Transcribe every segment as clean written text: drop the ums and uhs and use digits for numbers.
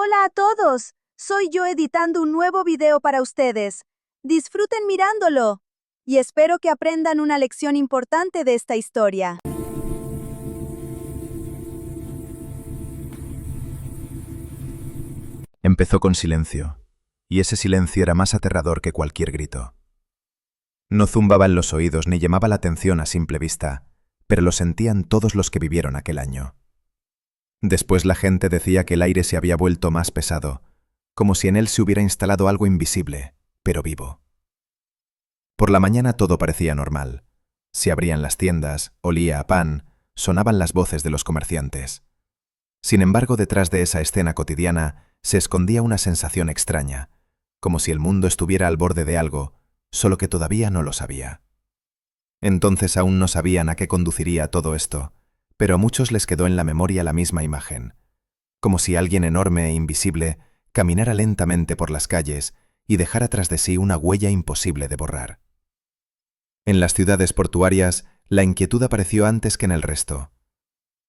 Hola a todos, soy yo editando un nuevo video para ustedes. Disfruten mirándolo y espero que aprendan una lección importante de esta historia. Empezó con silencio, y ese silencio era más aterrador que cualquier grito. No zumbaba en los oídos ni llamaba la atención a simple vista, pero lo sentían todos los que vivieron aquel año. Después la gente decía que el aire se había vuelto más pesado, como si en él se hubiera instalado algo invisible, pero vivo. Por la mañana todo parecía normal. Se abrían las tiendas, olía a pan, sonaban las voces de los comerciantes. Sin embargo, detrás de esa escena cotidiana se escondía una sensación extraña, como si el mundo estuviera al borde de algo, solo que todavía no lo sabía. Entonces aún no sabían a qué conduciría todo esto, pero a muchos les quedó en la memoria la misma imagen, como si alguien enorme e invisible caminara lentamente por las calles y dejara tras de sí una huella imposible de borrar. En las ciudades portuarias, la inquietud apareció antes que en el resto.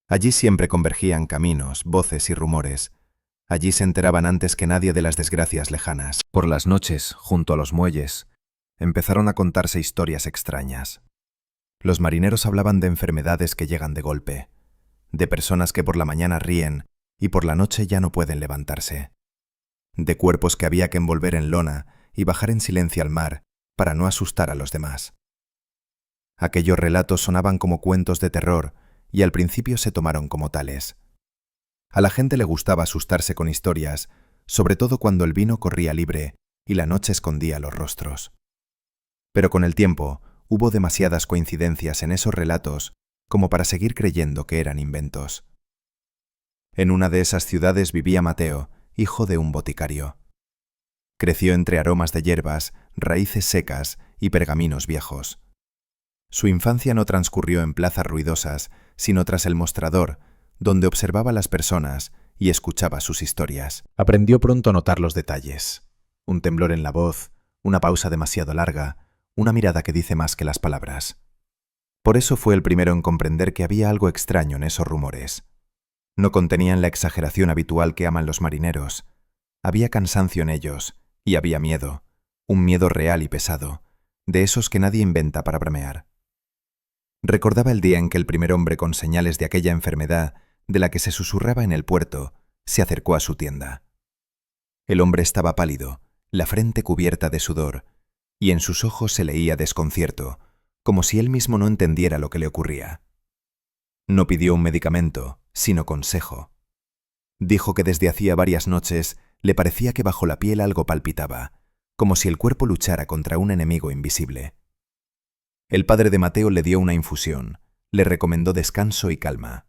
Allí siempre convergían caminos, voces y rumores. Allí se enteraban antes que nadie de las desgracias lejanas. Por las noches, junto a los muelles, empezaron a contarse historias extrañas. Los marineros hablaban de enfermedades que llegan de golpe, de personas que por la mañana ríen y por la noche ya no pueden levantarse, de cuerpos que había que envolver en lona y bajar en silencio al mar para no asustar a los demás. Aquellos relatos sonaban como cuentos de terror y al principio se tomaron como tales. A la gente le gustaba asustarse con historias, sobre todo cuando el vino corría libre y la noche escondía los rostros. Pero con el tiempo hubo demasiadas coincidencias en esos relatos como para seguir creyendo que eran inventos. En una de esas ciudades vivía Mateo, hijo de un boticario. Creció entre aromas de hierbas, raíces secas y pergaminos viejos. Su infancia no transcurrió en plazas ruidosas, sino tras el mostrador, donde observaba a las personas y escuchaba sus historias. Aprendió pronto a notar los detalles. Un temblor en la voz, una pausa demasiado larga, una mirada que dice más que las palabras. Por eso fue el primero en comprender que había algo extraño en esos rumores. No contenían la exageración habitual que aman los marineros. Había cansancio en ellos, y había miedo, un miedo real y pesado, de esos que nadie inventa para bromear. Recordaba el día en que el primer hombre con señales de aquella enfermedad, de la que se susurraba en el puerto, se acercó a su tienda. El hombre estaba pálido, la frente cubierta de sudor, y en sus ojos se leía desconcierto, como si él mismo no entendiera lo que le ocurría. No pidió un medicamento, sino consejo. Dijo que desde hacía varias noches le parecía que bajo la piel algo palpitaba, como si el cuerpo luchara contra un enemigo invisible. El padre de Mateo le dio una infusión, le recomendó descanso y calma.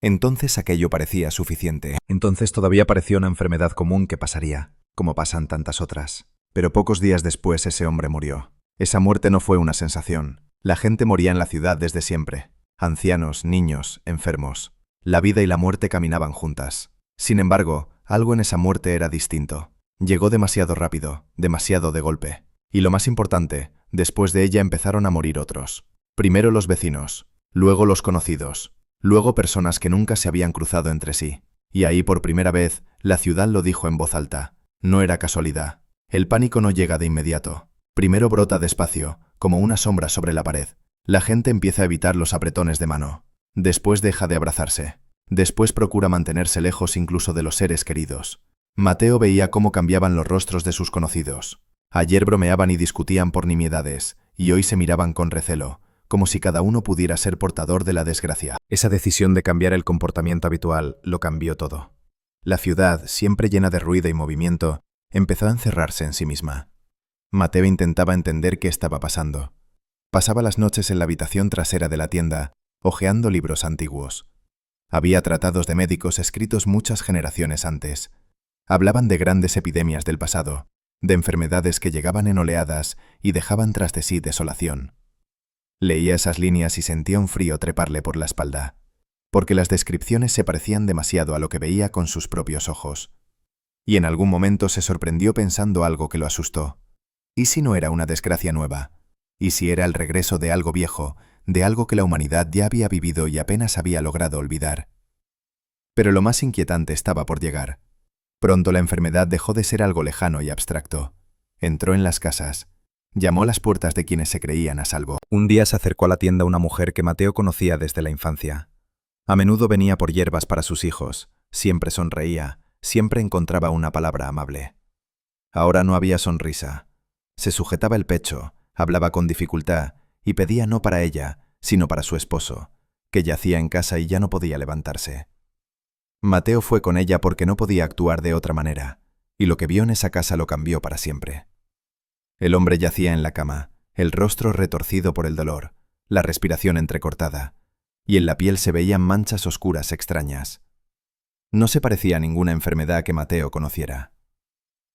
Entonces aquello parecía suficiente. Entonces todavía parecía una enfermedad común que pasaría, como pasan tantas otras. Pero pocos días después ese hombre murió. Esa muerte no fue una sensación. La gente moría en la ciudad desde siempre. Ancianos, niños, enfermos. La vida y la muerte caminaban juntas. Sin embargo, algo en esa muerte era distinto. Llegó demasiado rápido, demasiado de golpe. Y lo más importante, después de ella empezaron a morir otros. Primero los vecinos, luego los conocidos, luego personas que nunca se habían cruzado entre sí. Y ahí por primera vez, la ciudad lo dijo en voz alta. No era casualidad. El pánico no llega de inmediato. Primero brota despacio, como una sombra sobre la pared. La gente empieza a evitar los apretones de mano. Después deja de abrazarse. Después procura mantenerse lejos incluso de los seres queridos. Mateo veía cómo cambiaban los rostros de sus conocidos. Ayer bromeaban y discutían por nimiedades, y hoy se miraban con recelo, como si cada uno pudiera ser portador de la desgracia. Esa decisión de cambiar el comportamiento habitual lo cambió todo. La ciudad, siempre llena de ruido y movimiento, empezó a encerrarse en sí misma. Mateo intentaba entender qué estaba pasando. Pasaba las noches en la habitación trasera de la tienda, hojeando libros antiguos. Había tratados de médicos escritos muchas generaciones antes. Hablaban de grandes epidemias del pasado, de enfermedades que llegaban en oleadas y dejaban tras de sí desolación. Leía esas líneas y sentía un frío treparle por la espalda, porque las descripciones se parecían demasiado a lo que veía con sus propios ojos. Y en algún momento se sorprendió pensando algo que lo asustó. ¿Y si no era una desgracia nueva? ¿Y si era el regreso de algo viejo, de algo que la humanidad ya había vivido y apenas había logrado olvidar? Pero lo más inquietante estaba por llegar. Pronto la enfermedad dejó de ser algo lejano y abstracto. Entró en las casas. Llamó a las puertas de quienes se creían a salvo. Un día se acercó a la tienda una mujer que Mateo conocía desde la infancia. A menudo venía por hierbas para sus hijos, siempre sonreía, siempre encontraba una palabra amable. Ahora no había sonrisa. Se sujetaba el pecho, hablaba con dificultad y pedía no para ella, sino para su esposo, que yacía en casa y ya no podía levantarse. Mateo fue con ella porque no podía actuar de otra manera, y lo que vio en esa casa lo cambió para siempre. El hombre yacía en la cama, el rostro retorcido por el dolor, la respiración entrecortada, y en la piel se veían manchas oscuras extrañas. No se parecía a ninguna enfermedad que Mateo conociera.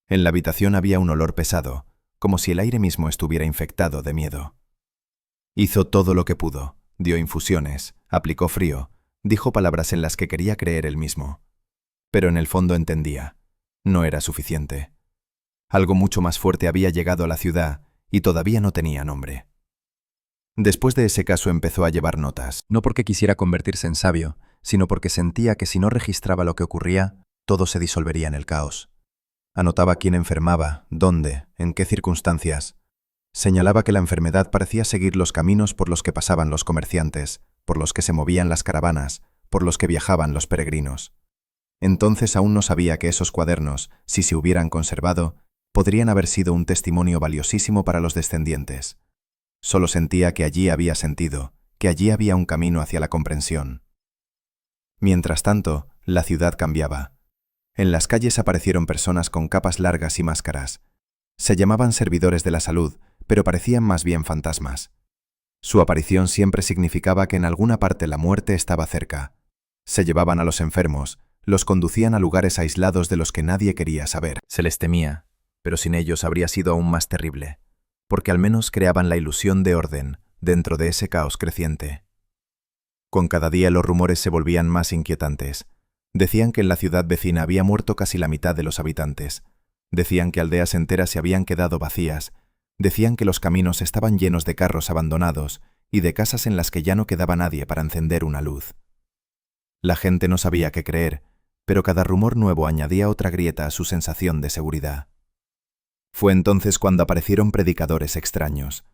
En la habitación había un olor pesado, como si el aire mismo estuviera infectado de miedo. Hizo todo lo que pudo, dio infusiones, aplicó frío, dijo palabras en las que quería creer él mismo. Pero en el fondo entendía, no era suficiente. Algo mucho más fuerte había llegado a la ciudad y todavía no tenía nombre. Después de ese caso empezó a llevar notas. No porque quisiera convertirse en sabio, sino porque sentía que si no registraba lo que ocurría, todo se disolvería en el caos. Anotaba quién enfermaba, dónde, en qué circunstancias. Señalaba que la enfermedad parecía seguir los caminos por los que pasaban los comerciantes, por los que se movían las caravanas, por los que viajaban los peregrinos. Entonces aún no sabía que esos cuadernos, si se hubieran conservado, podrían haber sido un testimonio valiosísimo para los descendientes. Solo sentía que allí había sentido, que allí había un camino hacia la comprensión. Mientras tanto, la ciudad cambiaba. En las calles aparecieron personas con capas largas y máscaras. Se llamaban servidores de la salud, pero parecían más bien fantasmas. Su aparición siempre significaba que en alguna parte la muerte estaba cerca. Se llevaban a los enfermos, los conducían a lugares aislados de los que nadie quería saber. Se les temía, pero sin ellos habría sido aún más terrible, porque al menos creaban la ilusión de orden dentro de ese caos creciente. Con cada día los rumores se volvían más inquietantes. Decían que en la ciudad vecina había muerto casi la mitad de los habitantes. Decían que aldeas enteras se habían quedado vacías. Decían que los caminos estaban llenos de carros abandonados y de casas en las que ya no quedaba nadie para encender una luz. La gente no sabía qué creer, pero cada rumor nuevo añadía otra grieta a su sensación de seguridad. Fue entonces cuando aparecieron predicadores extraños.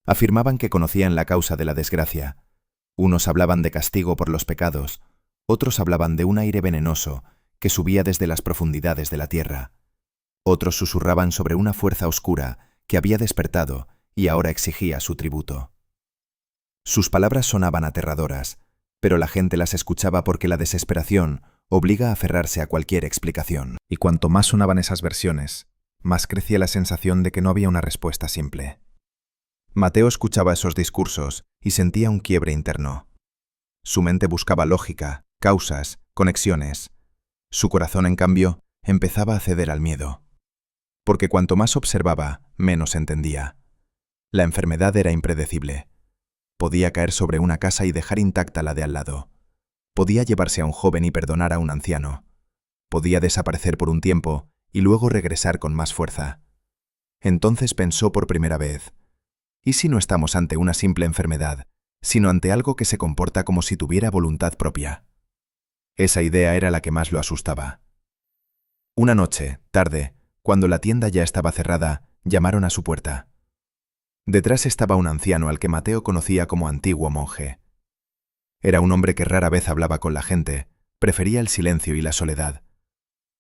Afirmaban que conocían la causa de la desgracia. Unos hablaban de castigo por los pecados, otros hablaban de un aire venenoso que subía desde las profundidades de la tierra. Otros susurraban sobre una fuerza oscura que había despertado y ahora exigía su tributo. Sus palabras sonaban aterradoras, pero la gente las escuchaba porque la desesperación obliga a aferrarse a cualquier explicación. Y cuanto más sonaban esas versiones, más crecía la sensación de que no había una respuesta simple. Mateo escuchaba esos discursos y sentía un quiebre interno. Su mente buscaba lógica, causas, conexiones. Su corazón, en cambio, empezaba a ceder al miedo. Porque cuanto más observaba, menos entendía. La enfermedad era impredecible. Podía caer sobre una casa y dejar intacta la de al lado. Podía llevarse a un joven y perdonar a un anciano. Podía desaparecer por un tiempo y luego regresar con más fuerza. Entonces pensó por primera vez: ¿y si no estamos ante una simple enfermedad, sino ante algo que se comporta como si tuviera voluntad propia? Esa idea era la que más lo asustaba. Una noche, tarde, cuando la tienda ya estaba cerrada, llamaron a su puerta. Detrás estaba un anciano al que Mateo conocía como antiguo monje. Era un hombre que rara vez hablaba con la gente, prefería el silencio y la soledad.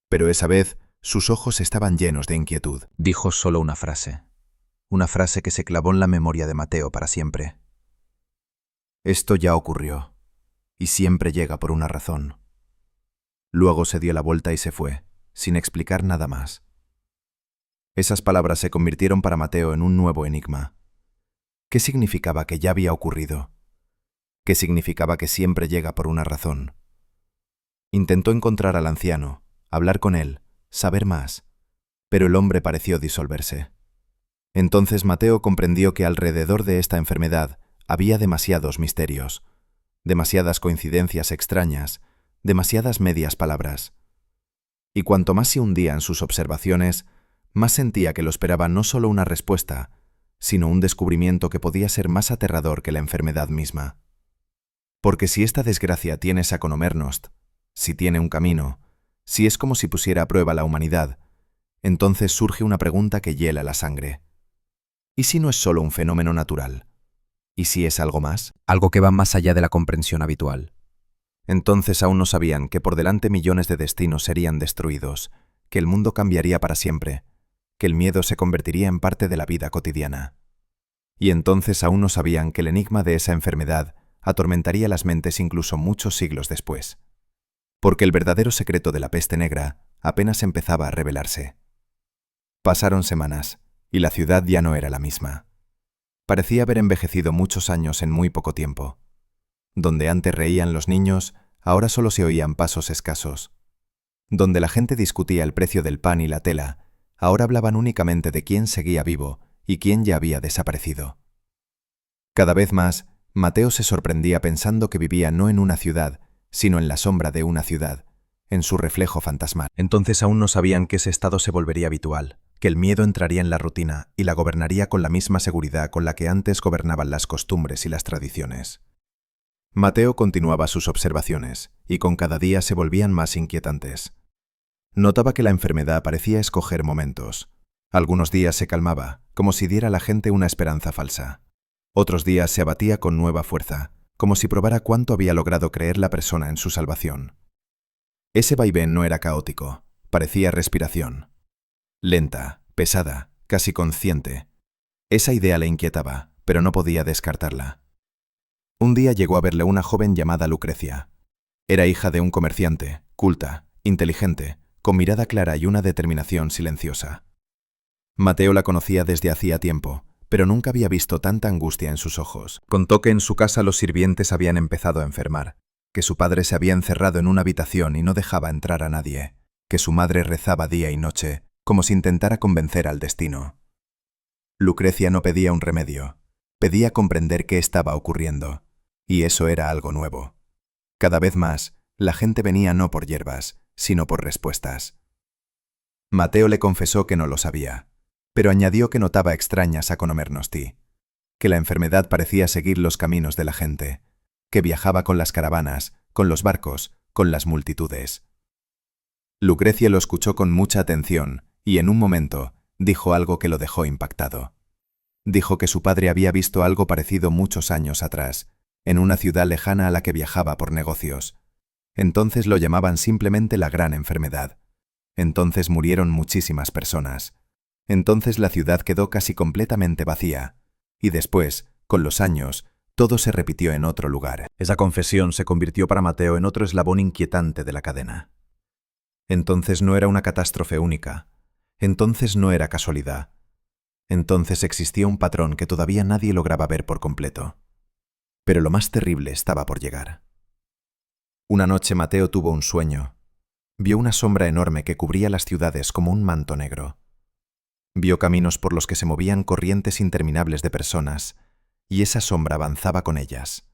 Pero esa vez sus ojos estaban llenos de inquietud. Dijo solo una frase que se clavó en la memoria de Mateo para siempre. Esto ya ocurrió, y siempre llega por una razón. Luego se dio la vuelta y se fue, sin explicar nada más. Esas palabras se convirtieron para Mateo en un nuevo enigma. ¿Qué significaba que ya había ocurrido? ¿Qué significaba que siempre llega por una razón? Intentó encontrar al anciano, hablar con él, saber más, pero el hombre pareció disolverse. Entonces Mateo comprendió que alrededor de esta enfermedad había demasiados misterios, demasiadas coincidencias extrañas, demasiadas medias palabras. Y cuanto más se hundía en sus observaciones, más sentía que lo esperaba no solo una respuesta, sino un descubrimiento que podía ser más aterrador que la enfermedad misma. Porque si esta desgracia tiene saconomernost, si tiene un camino, si es como si pusiera a prueba la humanidad, entonces surge una pregunta que hiela la sangre. ¿Y si no es solo un fenómeno natural? ¿Y si es algo más? Algo que va más allá de la comprensión habitual. Entonces aún no sabían que por delante millones de destinos serían destruidos, que el mundo cambiaría para siempre, que el miedo se convertiría en parte de la vida cotidiana. Y entonces aún no sabían que el enigma de esa enfermedad atormentaría las mentes incluso muchos siglos después. Porque el verdadero secreto de la peste negra apenas empezaba a revelarse. Pasaron semanas, y la ciudad ya no era la misma. Parecía haber envejecido muchos años en muy poco tiempo. Donde antes reían los niños, ahora solo se oían pasos escasos. Donde la gente discutía el precio del pan y la tela, ahora hablaban únicamente de quién seguía vivo y quién ya había desaparecido. Cada vez más, Mateo se sorprendía pensando que vivía no en una ciudad, sino en la sombra de una ciudad, en su reflejo fantasmal. Entonces aún no sabían que ese estado se volvería habitual, que el miedo entraría en la rutina y la gobernaría con la misma seguridad con la que antes gobernaban las costumbres y las tradiciones. Mateo continuaba sus observaciones, y con cada día se volvían más inquietantes. Notaba que la enfermedad parecía escoger momentos. Algunos días se calmaba, como si diera a la gente una esperanza falsa. Otros días se abatía con nueva fuerza, como si probara cuánto había logrado creer la persona en su salvación. Ese vaivén no era caótico, parecía respiración. Lenta, pesada, casi consciente. Esa idea le inquietaba, pero no podía descartarla. Un día llegó a verle una joven llamada Lucrecia. Era hija de un comerciante, culta, inteligente, con mirada clara y una determinación silenciosa. Mateo la conocía desde hacía tiempo, pero nunca había visto tanta angustia en sus ojos. Contó que en su casa los sirvientes habían empezado a enfermar, que su padre se había encerrado en una habitación y no dejaba entrar a nadie, que su madre rezaba día y noche, como si intentara convencer al destino. Lucrecia no pedía un remedio, pedía comprender qué estaba ocurriendo, y eso era algo nuevo. Cada vez más, la gente venía no por hierbas, sino por respuestas. Mateo le confesó que no lo sabía, pero añadió que notaba extrañas a Conomernosti, que la enfermedad parecía seguir los caminos de la gente, que viajaba con las caravanas, con los barcos, con las multitudes. Lucrecia lo escuchó con mucha atención y en un momento dijo algo que lo dejó impactado. Dijo que su padre había visto algo parecido muchos años atrás, en una ciudad lejana a la que viajaba por negocios. Entonces lo llamaban simplemente la gran enfermedad. Entonces murieron muchísimas personas. Entonces la ciudad quedó casi completamente vacía. Y después, con los años, todo se repitió en otro lugar. Esa confesión se convirtió para Mateo en otro eslabón inquietante de la cadena. Entonces no era una catástrofe única. Entonces no era casualidad. Entonces existía un patrón que todavía nadie lograba ver por completo. Pero lo más terrible estaba por llegar. Una noche Mateo tuvo un sueño. Vio una sombra enorme que cubría las ciudades como un manto negro. Vio caminos por los que se movían corrientes interminables de personas, y esa sombra avanzaba con ellas.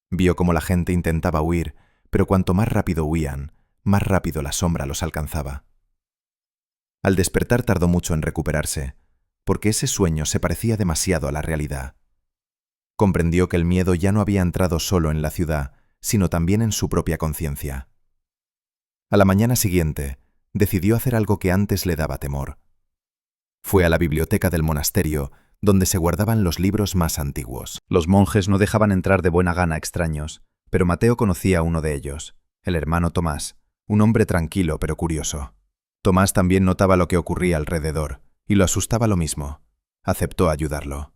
Vio cómo la gente intentaba huir, pero cuanto más rápido huían, más rápido la sombra los alcanzaba. Al despertar tardó mucho en recuperarse, porque ese sueño se parecía demasiado a la realidad. Comprendió que el miedo ya no había entrado solo en la ciudad, sino también en su propia conciencia. A la mañana siguiente, decidió hacer algo que antes le daba temor. Fue a la biblioteca del monasterio, donde se guardaban los libros más antiguos. Los monjes no dejaban entrar de buena gana a extraños, pero Mateo conocía a uno de ellos, el hermano Tomás, un hombre tranquilo pero curioso. Tomás también notaba lo que ocurría alrededor, y lo asustaba lo mismo. Aceptó ayudarlo.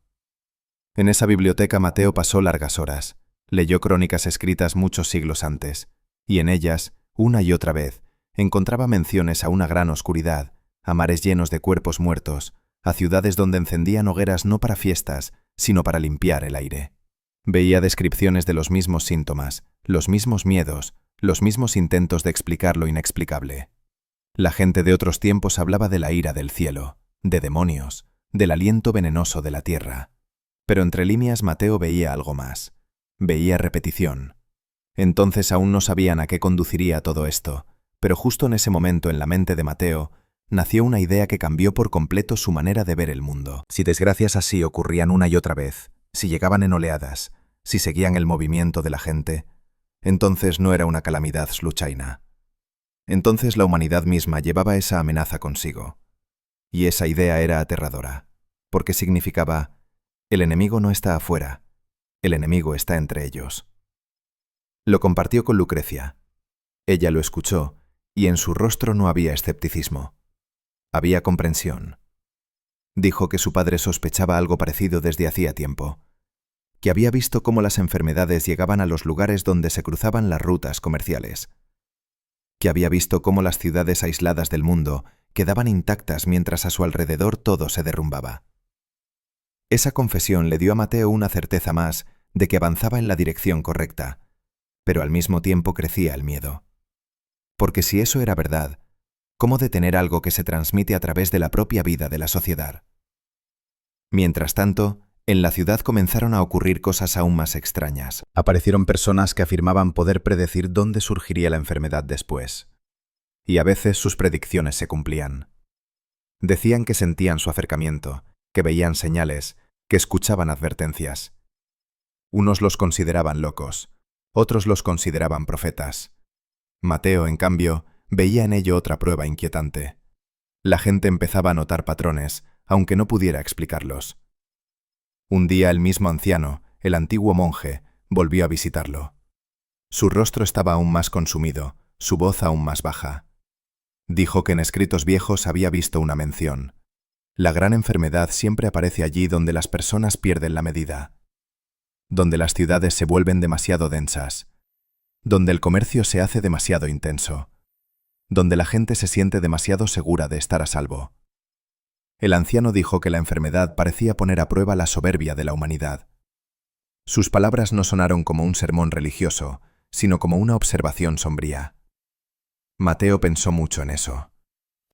En esa biblioteca Mateo pasó largas horas. Leyó crónicas escritas muchos siglos antes, y en ellas, una y otra vez, encontraba menciones a una gran oscuridad, a mares llenos de cuerpos muertos, a ciudades donde encendían hogueras no para fiestas, sino para limpiar el aire. Veía descripciones de los mismos síntomas, los mismos miedos, los mismos intentos de explicar lo inexplicable. La gente de otros tiempos hablaba de la ira del cielo, de demonios, del aliento venenoso de la tierra. Pero entre líneas Mateo veía algo más. Veía repetición. Entonces aún no sabían a qué conduciría todo esto, pero justo en ese momento en la mente de Mateo nació una idea que cambió por completo su manera de ver el mundo. Si desgracias así ocurrían una y otra vez, si llegaban en oleadas, si seguían el movimiento de la gente, entonces no era una calamidad sluchaina. Entonces la humanidad misma llevaba esa amenaza consigo. Y esa idea era aterradora, porque significaba: el enemigo no está afuera, el enemigo está entre ellos. Lo compartió con Lucrecia. Ella lo escuchó, y en su rostro no había escepticismo. Había comprensión. Dijo que su padre sospechaba algo parecido desde hacía tiempo, que había visto cómo las enfermedades llegaban a los lugares donde se cruzaban las rutas comerciales, que había visto cómo las ciudades aisladas del mundo quedaban intactas mientras a su alrededor todo se derrumbaba. Esa confesión le dio a Mateo una certeza más de que avanzaba en la dirección correcta, pero al mismo tiempo crecía el miedo. Porque si eso era verdad, ¿cómo detener algo que se transmite a través de la propia vida de la sociedad? Mientras tanto, en la ciudad comenzaron a ocurrir cosas aún más extrañas. Aparecieron personas que afirmaban poder predecir dónde surgiría la enfermedad después. Y a veces sus predicciones se cumplían. Decían que sentían su acercamiento, que veían señales, que escuchaban advertencias. Unos los consideraban locos, otros los consideraban profetas. Mateo, en cambio, veía en ello otra prueba inquietante. La gente empezaba a notar patrones, aunque no pudiera explicarlos. Un día el mismo anciano, el antiguo monje, volvió a visitarlo. Su rostro estaba aún más consumido, su voz aún más baja. Dijo que en escritos viejos había visto una mención. La gran enfermedad siempre aparece allí donde las personas pierden la medida, donde las ciudades se vuelven demasiado densas, donde el comercio se hace demasiado intenso, donde la gente se siente demasiado segura de estar a salvo. El anciano dijo que la enfermedad parecía poner a prueba la soberbia de la humanidad. Sus palabras no sonaron como un sermón religioso, sino como una observación sombría. Mateo pensó mucho en eso.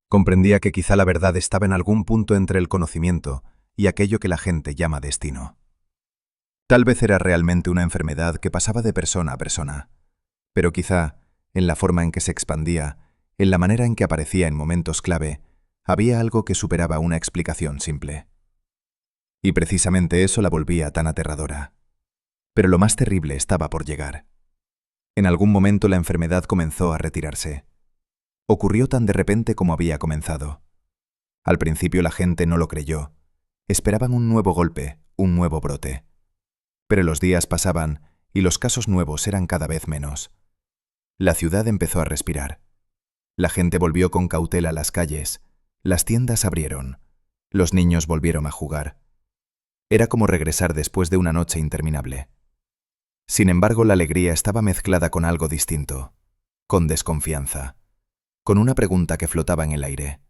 Comprendía que quizá la verdad estaba en algún punto entre el conocimiento y aquello que la gente llama destino. Tal vez era realmente una enfermedad que pasaba de persona a persona, pero quizá, en la forma en que se expandía, en la manera en que aparecía en momentos clave, había algo que superaba una explicación simple. Y precisamente eso la volvía tan aterradora. Pero lo más terrible estaba por llegar. En algún momento la enfermedad comenzó a retirarse. Ocurrió tan de repente como había comenzado. Al principio la gente no lo creyó. Esperaban un nuevo golpe, un nuevo brote. Pero los días pasaban y los casos nuevos eran cada vez menos. La ciudad empezó a respirar. La gente volvió con cautela a las calles. Las tiendas abrieron. Los niños volvieron a jugar. Era como regresar después de una noche interminable. Sin embargo, la alegría estaba mezclada con algo distinto, con desconfianza, con una pregunta que flotaba en el aire.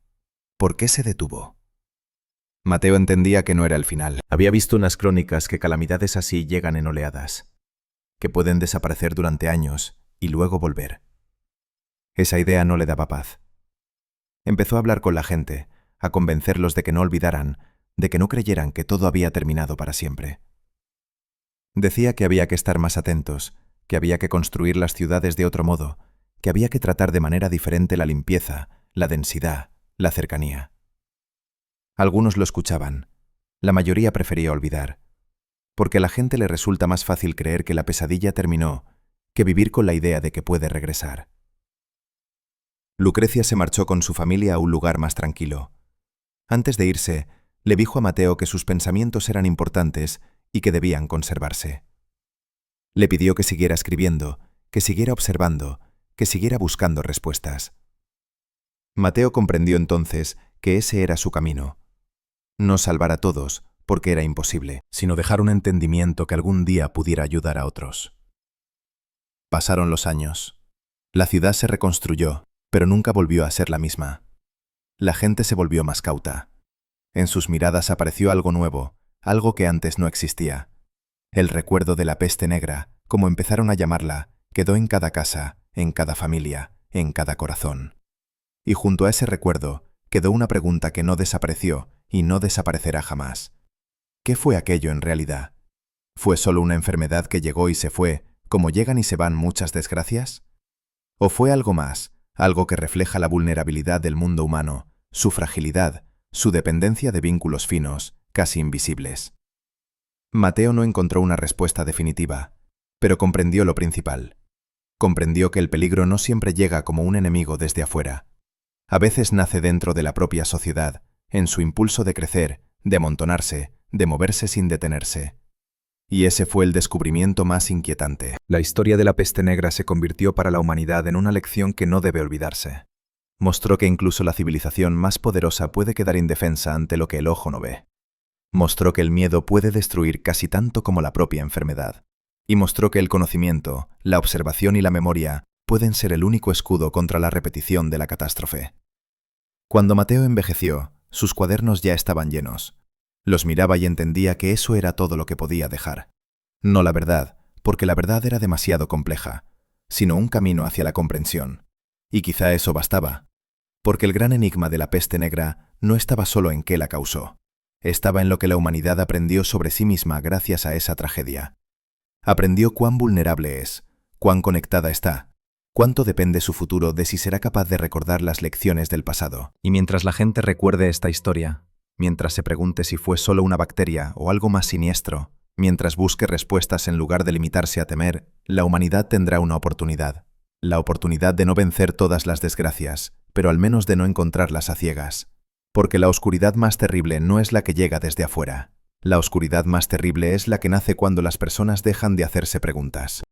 ¿Por qué se detuvo? Mateo entendía que no era el final. Había visto unas crónicas que calamidades así llegan en oleadas, que pueden desaparecer durante años y luego volver. Esa idea no le daba paz. Empezó a hablar con la gente, a convencerlos de que no olvidaran, de que no creyeran que todo había terminado para siempre. Decía que había que estar más atentos, que había que construir las ciudades de otro modo, que había que tratar de manera diferente la limpieza, la densidad, la cercanía. Algunos lo escuchaban, la mayoría prefería olvidar, porque a la gente le resulta más fácil creer que la pesadilla terminó que vivir con la idea de que puede regresar. Lucrecia se marchó con su familia a un lugar más tranquilo. Antes de irse, le dijo a Mateo que sus pensamientos eran importantes y que debían conservarse. Le pidió que siguiera escribiendo, que siguiera observando, que siguiera buscando respuestas. Mateo comprendió entonces que ese era su camino. No salvar a todos, porque era imposible, sino dejar un entendimiento que algún día pudiera ayudar a otros. Pasaron los años. La ciudad se reconstruyó, pero nunca volvió a ser la misma. La gente se volvió más cauta. En sus miradas apareció algo nuevo, algo que antes no existía. El recuerdo de la peste negra, como empezaron a llamarla, quedó en cada casa, en cada familia, en cada corazón. Y junto a ese recuerdo, quedó una pregunta que no desapareció y no desaparecerá jamás. ¿Qué fue aquello en realidad? ¿Fue solo una enfermedad que llegó y se fue, como llegan y se van muchas desgracias? ¿O fue algo más, algo que refleja la vulnerabilidad del mundo humano, su fragilidad, su dependencia de vínculos finos, casi invisibles? Mateo no encontró una respuesta definitiva, pero comprendió lo principal. Comprendió que el peligro no siempre llega como un enemigo desde afuera. A veces nace dentro de la propia sociedad, en su impulso de crecer, de amontonarse, de moverse sin detenerse. Y ese fue el descubrimiento más inquietante. La historia de la peste negra se convirtió para la humanidad en una lección que no debe olvidarse. Mostró que incluso la civilización más poderosa puede quedar indefensa ante lo que el ojo no ve. Mostró que el miedo puede destruir casi tanto como la propia enfermedad. Y mostró que el conocimiento, la observación y la memoria pueden ser el único escudo contra la repetición de la catástrofe. Cuando Mateo envejeció, sus cuadernos ya estaban llenos. Los miraba y entendía que eso era todo lo que podía dejar. No la verdad, porque la verdad era demasiado compleja, sino un camino hacia la comprensión. Y quizá eso bastaba. Porque el gran enigma de la peste negra no estaba solo en qué la causó. Estaba en lo que la humanidad aprendió sobre sí misma gracias a esa tragedia. Aprendió cuán vulnerable es, cuán conectada está, cuánto depende su futuro de si será capaz de recordar las lecciones del pasado. Y mientras la gente recuerde esta historia, mientras se pregunte si fue solo una bacteria o algo más siniestro, mientras busque respuestas en lugar de limitarse a temer, la humanidad tendrá una oportunidad. La oportunidad de no vencer todas las desgracias, pero al menos de no encontrarlas a ciegas. Porque la oscuridad más terrible no es la que llega desde afuera. La oscuridad más terrible es la que nace cuando las personas dejan de hacerse preguntas.